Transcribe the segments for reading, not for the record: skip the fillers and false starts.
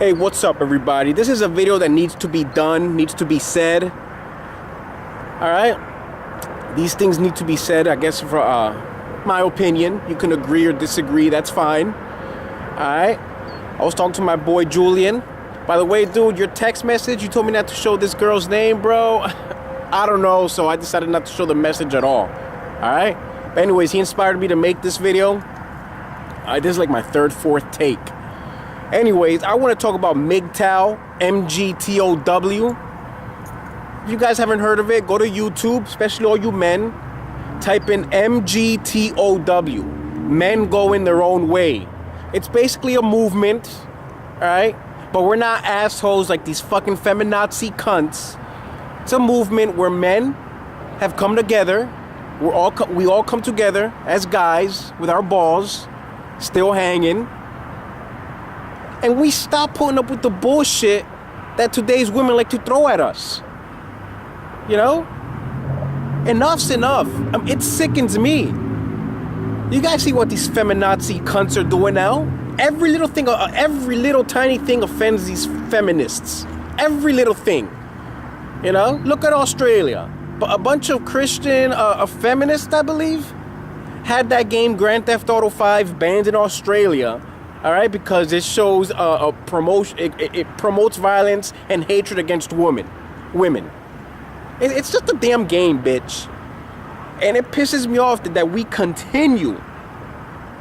Hey, what's up, everybody? This is a video that needs to be done, needs to be said. Alright? These things need to be said, I guess, for my opinion. You can agree or disagree, that's fine. Alright? I was talking to my boy Julian. By the way, dude, your text message, you told me not to show this girl's name, bro. I don't know, so I decided not to show the message at all. Alright? But anyways, he inspired me to make this video. This is like my third, fourth take. Anyways, I want to talk about MGTOW, MGTOW. If you guys haven't heard of it, go to YouTube, especially all you men. Type in MGTOW. Men going their own way. It's basically a movement, alright? But we're not assholes like these fucking feminazi cunts. It's a movement where men have come together. We all come together as guys with our balls still hanging. And we stop putting up with the bullshit that today's women like to throw at us. You know? Enough's enough. It sickens me. You guys see what these feminazi cunts are doing now? Every little thing, every little tiny thing offends these feminists. Every little thing. You know? Look at Australia. A bunch of Christian feminists, I believe, had that game Grand Theft Auto 5 banned in Australia. All right, because it shows it promotes violence and hatred against women. It's just a damn game, bitch. And it pisses me off that we continue.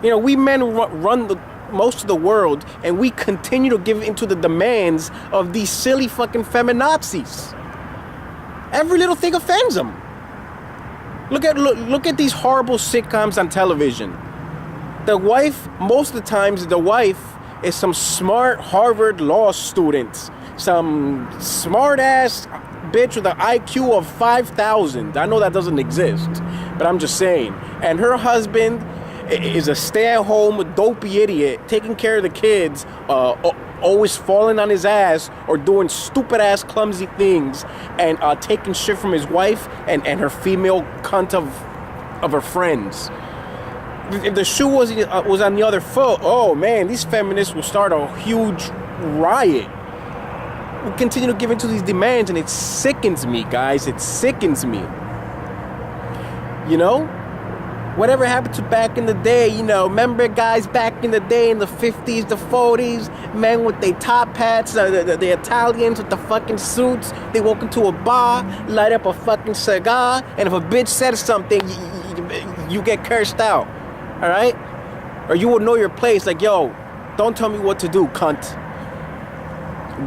You know, we men run most of the world, and we continue to give into the demands of these silly fucking feminazis. Every little thing offends them. Look at these horrible sitcoms on television. The wife, most of the times, the wife is some smart Harvard law student. Some smart-ass bitch with an IQ of 5,000. I know that doesn't exist, but I'm just saying. And her husband is a stay-at-home dopey idiot, taking care of the kids, always falling on his ass or doing stupid-ass clumsy things, and taking shit from his wife and her female cunt of her friends. If the shoe was on the other foot, oh man, these feminists will start a huge riot. We continue to give into these demands, and it sickens me, guys. It sickens me. You know? Whatever happened to back in the day, you know, remember guys back in the day in the 50s, the 40s, men with their top hats, the Italians with the fucking suits, they walk into a bar, light up a fucking cigar, and if a bitch said something, you get cursed out. Alright? Or you will know your place, like, yo, don't tell me what to do, cunt.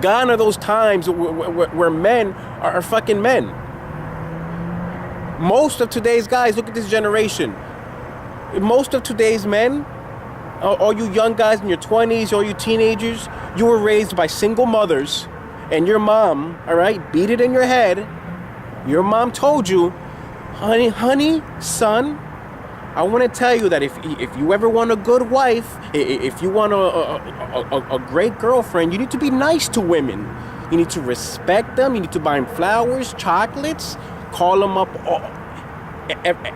Gone are those times where men are fucking men. Most of today's guys, look at this generation. Most of today's men, all you young guys in your 20s, all you teenagers, you were raised by single mothers, and your mom, alright, beat it in your head. Your mom told you, honey, son, I want to tell you that if you ever want a good wife, if you want a great girlfriend, you need to be nice to women. You need to respect them. You need to buy them flowers, chocolates, call them up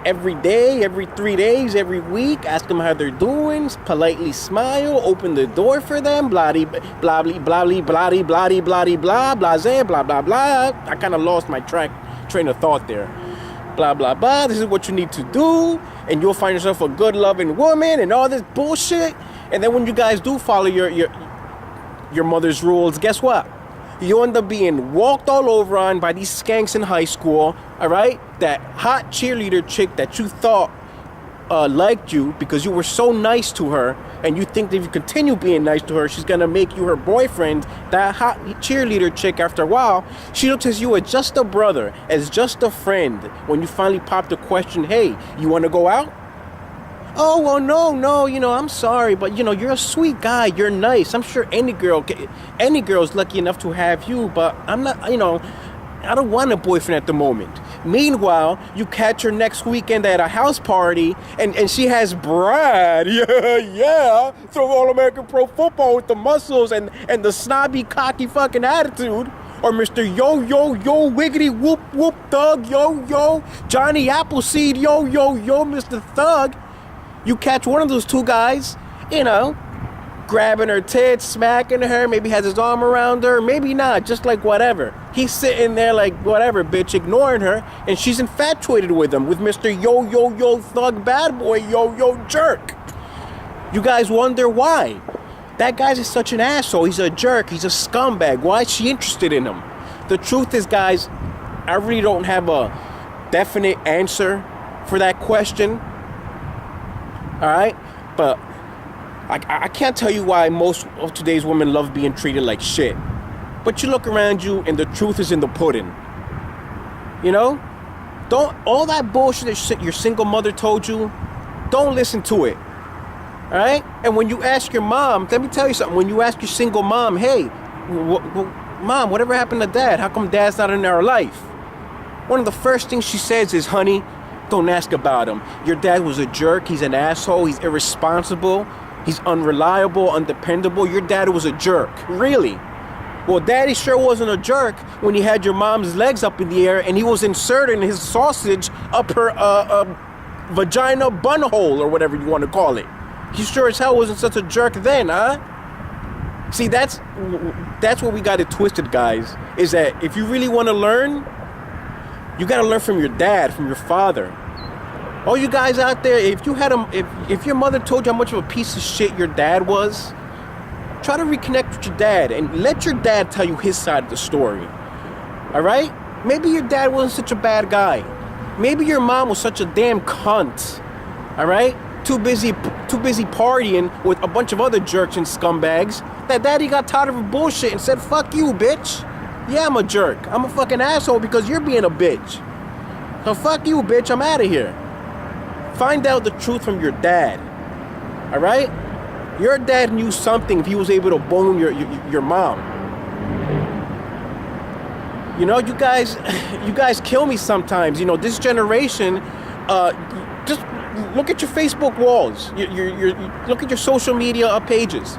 every day, every 3 days, every week, ask them how they're doing, politely smile, open the door for them, blah blah blah blah blah blah blah blah blah blah blah blah. I kind of lost my train of thought there. Blah blah blah. This is what you need to do, and you'll find yourself a good loving woman and all this bullshit. And then when you guys do follow your mother's rules, guess what? You end up being walked all over on by these skanks in high school, all right? That hot cheerleader chick that you thought liked you because you were so nice to her, and you think that if you continue being nice to her, she's gonna make you her boyfriend. That hot cheerleader chick, after a while, she looks at you as just a brother, as just a friend. When you finally pop the question, hey, you wanna go out? Oh, well, no, you know, I'm sorry, but, you know, you're a sweet guy, you're nice. I'm sure any girl's lucky enough to have you, but I'm not, you know, I don't want a boyfriend at the moment. Meanwhile, you catch her next weekend at a house party, and she has Brad, yeah, throw All-American Pro Football with the muscles and the snobby, cocky fucking attitude. Or Mr. Yo, wiggity, whoop, whoop, thug, yo, Johnny Appleseed, yo, Mr. Thug. You catch one of those two guys, you know, grabbing her tits, smacking her, maybe has his arm around her, maybe not, just like whatever. He's sitting there like whatever, bitch, ignoring her, and she's infatuated with him, with Mr. Yo thug bad boy, yo jerk. You guys wonder why? That guy's just such an asshole. He's a jerk. He's a scumbag. Why is she interested in him? The truth is, guys, I really don't have a definite answer for that question. All right? But I can't tell you why most of today's women love being treated like shit. But you look around you and the truth is in the pudding. You know? Don't, all that bullshit that your single mother told you, don't listen to it. All right? And when you ask your mom, let me tell you something. When you ask your single mom, hey, mom, whatever happened to dad? How come dad's not in our life? One of the first things she says is, honey, don't ask about him. Your dad was a jerk. He's an asshole. He's irresponsible. He's unreliable, undependable. Your dad was a jerk. Really? Well, daddy sure wasn't a jerk when he had your mom's legs up in the air and he was inserting his sausage up her vagina bun hole or whatever you want to call it. He sure as hell wasn't such a jerk then, huh? See, that's what we got it twisted, guys. Is that if you really want to learn, you got to learn from your dad, from your father. All you guys out there, if you had if your mother told you how much of a piece of shit your dad was, try to reconnect with your dad and let your dad tell you his side of the story. All right? Maybe your dad wasn't such a bad guy. Maybe your mom was such a damn cunt. All right? Too busy partying with a bunch of other jerks and scumbags that daddy got tired of her bullshit and said, fuck you, bitch. Yeah, I'm a jerk. I'm a fucking asshole because you're being a bitch. So fuck you, bitch. I'm out of here. Find out the truth from your dad. All right? Your dad knew something if he was able to bone your mom. You know, you guys kill me sometimes. You know, this generation, just look at your Facebook walls. You look at your social media pages.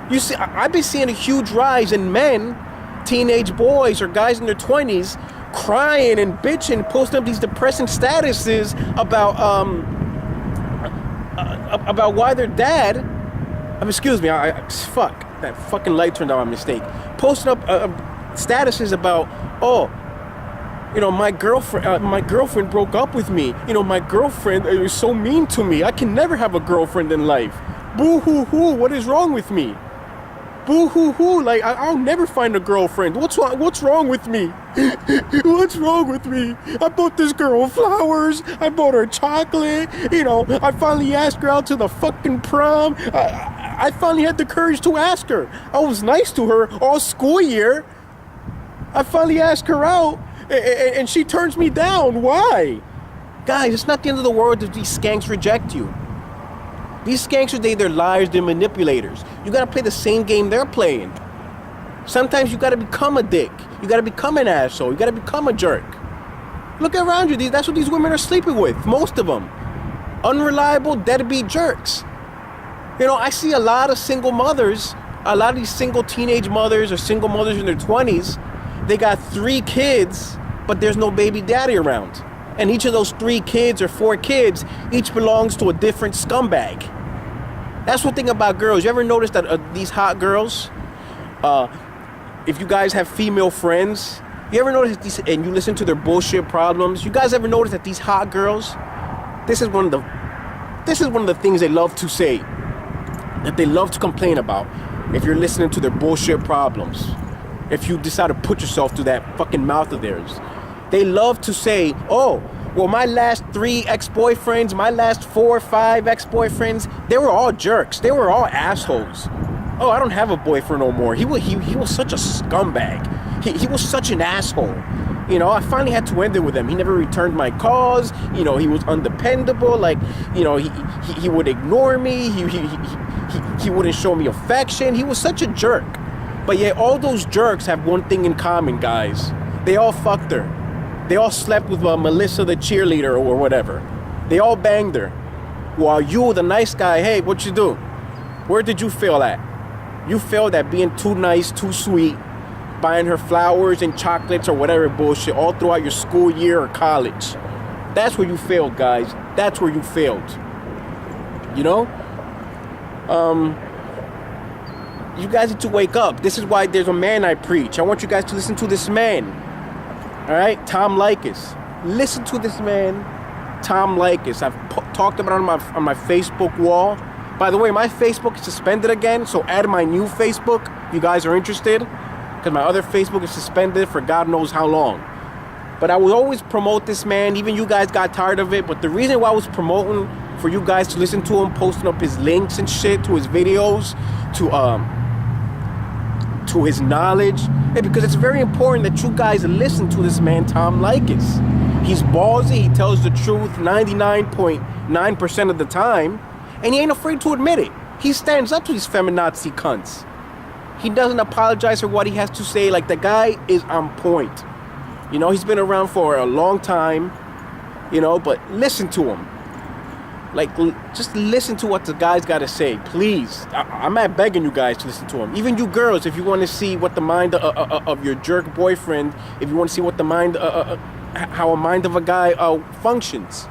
You see, I've been seeing a huge rise in men, teenage boys or guys in their 20s, crying and bitching, posting up these depressing statuses about why their dad. Excuse me, fuck, that fucking light turned on by mistake. Posting up statuses about, you know, my girlfriend broke up with me. You know, my girlfriend is so mean to me. I can never have a girlfriend in life. Boo hoo hoo, what is wrong with me? Boo hoo hoo, like I'll never find a girlfriend. What's wrong with me? What's wrong with me? I bought this girl flowers. I bought her chocolate. You know, I finally asked her out to the fucking prom. I finally had the courage to ask her. I was nice to her all school year. I finally asked her out, and she turns me down. Why? Guys, it's not the end of the world if these skanks reject you. These skanks are they're liars, they're manipulators. You gotta play the same game they're playing. Sometimes you gotta become a dick. You gotta become an asshole. You gotta become a jerk. Look around you. That's what these women are sleeping with. Most of them. Unreliable, deadbeat jerks. You know, I see a lot of single mothers, a lot of these single teenage mothers or single mothers in their 20s. They got 3 kids, but there's no baby daddy around. And each of those 3 kids or 4 kids, each belongs to a different scumbag. That's one thing about girls. You ever notice that these hot girls, if you guys have female friends, you ever notice these, and you listen to their bullshit problems, you guys ever notice that these hot girls, this is one of the things they love to say, that they love to complain about. If you're listening to their bullshit problems, if you decide to put yourself through that fucking mouth of theirs, they love to say, oh, well, my last 3 ex-boyfriends, my last 4 or 5 ex-boyfriends, they were all jerks. They were all assholes. Oh, I don't have a boyfriend no more. He was such a scumbag. He was such an asshole. You know, I finally had to end it with him. He never returned my calls. You know, he was undependable. Like, you know, he would ignore me. He wouldn't show me affection. He was such a jerk. But yet all those jerks have one thing in common, guys. They all fucked her. They all slept with Melissa the cheerleader or whatever. They all banged her. While you, the nice guy, hey, what you do? Where did you fail at? You failed at being too nice, too sweet, buying her flowers and chocolates or whatever bullshit all throughout your school year or college. That's where you failed, guys. That's where you failed. You know? You guys need to wake up. This is why there's a man I preach. I want you guys to listen to this man. All right, Tom Leykis. Listen to this man, Tom Leykis. I've talked about it on my Facebook wall. By the way, my Facebook is suspended again, so add my new Facebook if you guys are interested, because my other Facebook is suspended for God knows how long. But I would always promote this man. Even you guys got tired of it. But the reason why I was promoting for you guys to listen to him, posting up his links and shit to his videos, to his knowledge, is because it's very important that you guys listen to this man, Tom Leykis. He's ballsy. He tells the truth 99.9% of the time. And he ain't afraid to admit it. He stands up to these feminazi cunts. He doesn't apologize for what he has to say. Like, the guy is on point. You know, he's been around for a long time, you know, but listen to him. Like, just listen to what the guy's got to say, please. I'm not begging you guys to listen to him. Even you girls, if you want to see what the mind of your jerk boyfriend, if you want to see what the mind, how a mind of a guy functions.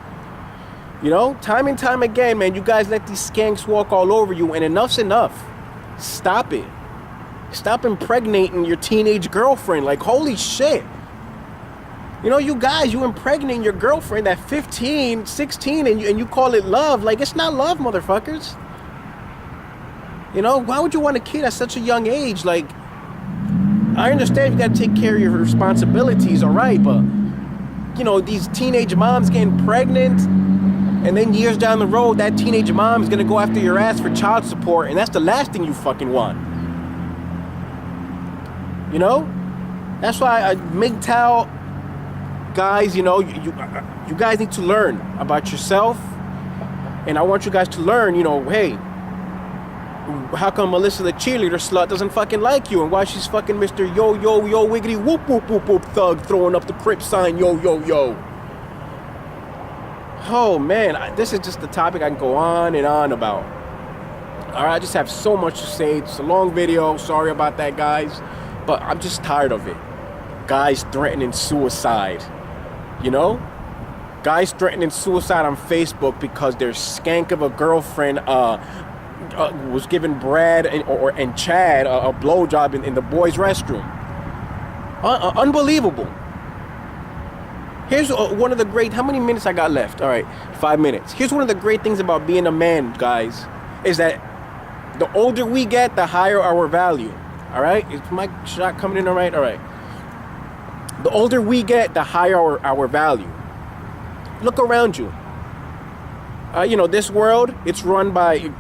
You know, time and time again, man, you guys let these skanks walk all over you, and enough's enough. Stop it. Stop impregnating your teenage girlfriend. Like, holy shit. You know, you guys, you impregnating your girlfriend at 15, 16, and you call it love. Like, it's not love, motherfuckers. You know, why would you want a kid at such a young age? Like, I understand you got to take care of your responsibilities, all right, but, you know, these teenage moms getting pregnant, and then years down the road, that teenage mom is going to go after your ass for child support, and that's the last thing you fucking want. You know? That's why MGTOW guys, you know, you guys need to learn about yourself, and I want you guys to learn, you know, hey, how come Melissa the cheerleader slut doesn't fucking like you, and why she's fucking Mr. Yo Yo Yo Wiggity Whoop Whoop Whoop Whoop Thug throwing up the Crip sign Yo Yo Yo. Oh man, this is just the topic I can go on and on about. Alright, I just have so much to say. It's a long video, sorry about that, guys, but I'm just tired of it. Guys threatening suicide. You know, guys threatening suicide on Facebook because their skank of a girlfriend was giving Brad and Chad a blowjob in the boys' restroom. Unbelievable. Here's one of the great. How many minutes I got left? All right, 5 minutes. Here's one of the great things about being a man, guys, is that the older we get, the higher our value. All right, is my shot coming in all right? All right. The older we get, the higher our value. Look around you. You know, this world, it's run by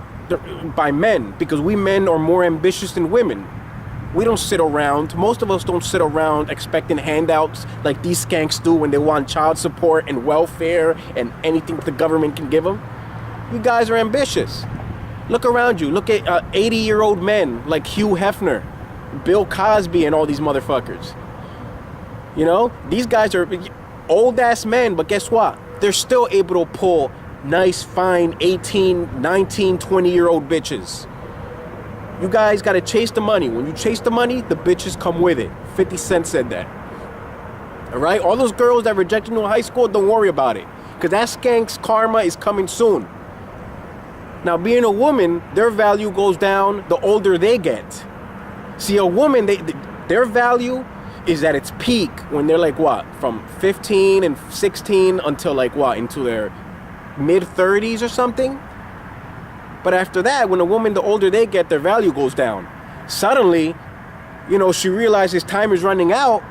men, because we men are more ambitious than women. We don't sit around. Most of us don't sit around expecting handouts like these skanks do when they want child support and welfare and anything the government can give them. You guys are ambitious. Look around you. Look at 80-year-old men like Hugh Hefner, Bill Cosby, and all these motherfuckers. You know, these guys are old-ass men, but guess what? They're still able to pull nice, fine 18, 19, 20-year-old bitches. You guys got to chase the money. When you chase the money, the bitches come with it. 50 Cent said that. All right? All those girls that rejected you in high school, don't worry about it, because that skank's karma is coming soon. Now, being a woman, their value goes down the older they get. See, a woman, their value is at its peak when they're like what, from 15 and 16 until like what, into their mid-30s or something. But after that, when a woman, the older they get, their value goes down. Suddenly, you know, she realizes time is running out,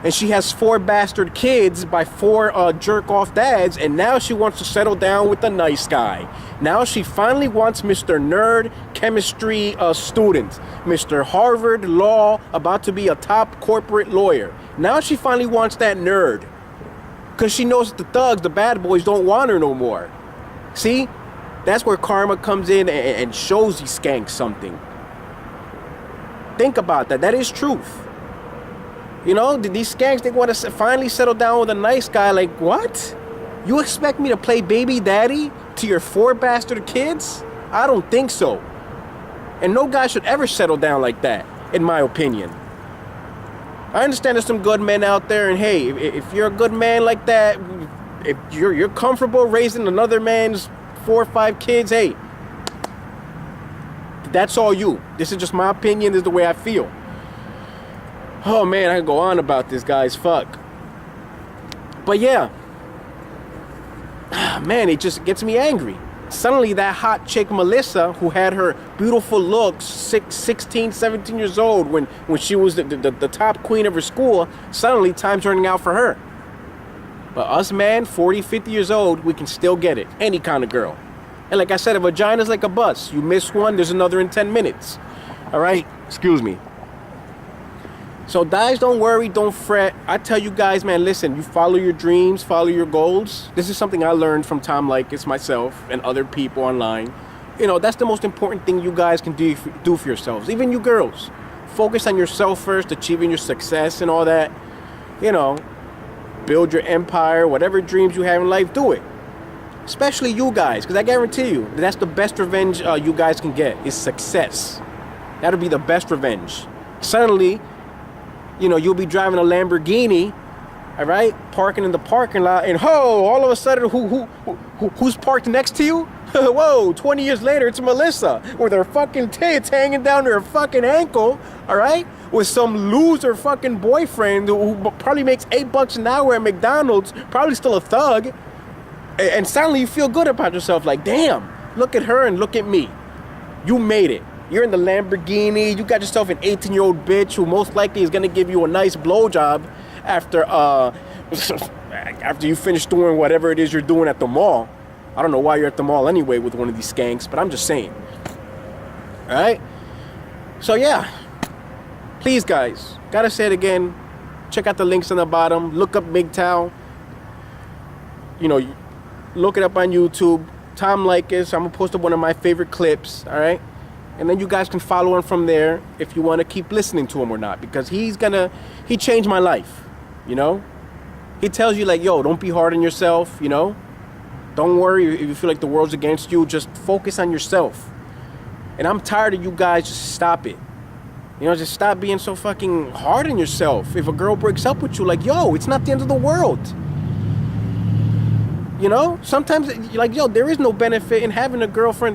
and she has 4 bastard kids by 4 jerk-off dads, and now she wants to settle down with a nice guy. Now she finally wants Mr. Nerd chemistry student, Mr. Harvard Law, about to be a top corporate lawyer. Now she finally wants that nerd, because she knows that the thugs, the bad boys, don't want her no more. See? That's where karma comes in and shows these skanks something. Think about that. That is truth. You know, these skanks, they want to finally settle down with a nice guy. Like, what? You expect me to play baby daddy to your 4 bastard kids? I don't think so. And no guy should ever settle down like that, in my opinion. I understand there's some good men out there, and hey, if you're a good man like that, if you're comfortable raising another man's 4 or 5 kids, hey, That's all you. This is just my opinion. This is the way I feel. Oh man, I can go on about this, guys. Fuck. But yeah, man, it just gets me angry. Suddenly that hot chick Melissa, who had her beautiful looks, 16, 17 years old, when she was the top queen of her school, suddenly time's running out for her. But us, man, 40, 50 years old, we can still get it. Any kind of girl. And like I said, a vagina's like a bus. You miss one, there's another in 10 minutes. All right? Excuse me. So guys, don't worry, don't fret. I tell you guys, man, listen, you follow your dreams, follow your goals. This is something I learned from Tom Leykis, myself, and other people online. You know, that's the most important thing you guys can do for yourselves. Even you girls. Focus on yourself first, achieving your success and all that. You know, build your empire, whatever dreams you have in life, do it. Especially you guys, because I guarantee you, that's the best revenge you guys can get, is success. That'll be the best revenge. Suddenly, you know, you'll be driving a Lamborghini, all right, parking in the parking lot, and all of a sudden, who's parked next to you? Whoa, 20 years later, it's Melissa with her fucking tits hanging down to her fucking ankle, all right, with some loser fucking boyfriend who probably makes $8 an hour at McDonald's, probably still a thug, and suddenly you feel good about yourself, like, damn, look at her and look at me. You made it. You're in the Lamborghini. You got yourself an 18-year-old bitch who most likely is gonna give you a nice blowjob after after you finish doing whatever it is you're doing at the mall. I don't know why you're at the mall anyway with one of these skanks, but I'm just saying. All right. So yeah, please, guys, gotta say it again. Check out the links on the bottom. Look up MGTOW. You know, look it up on YouTube. Tom Leykis. I'm gonna post up one of my favorite clips. All right. And then you guys can follow him from there if you want to keep listening to him or not. Because he changed my life, you know? He tells you like, yo, don't be hard on yourself, you know? Don't worry if you feel like the world's against you. Just focus on yourself. And I'm tired of you guys. Just stop it. You know, just stop being so fucking hard on yourself. If a girl breaks up with you, like, yo, it's not the end of the world. You know? Sometimes, like, yo, there is no benefit in having a girlfriend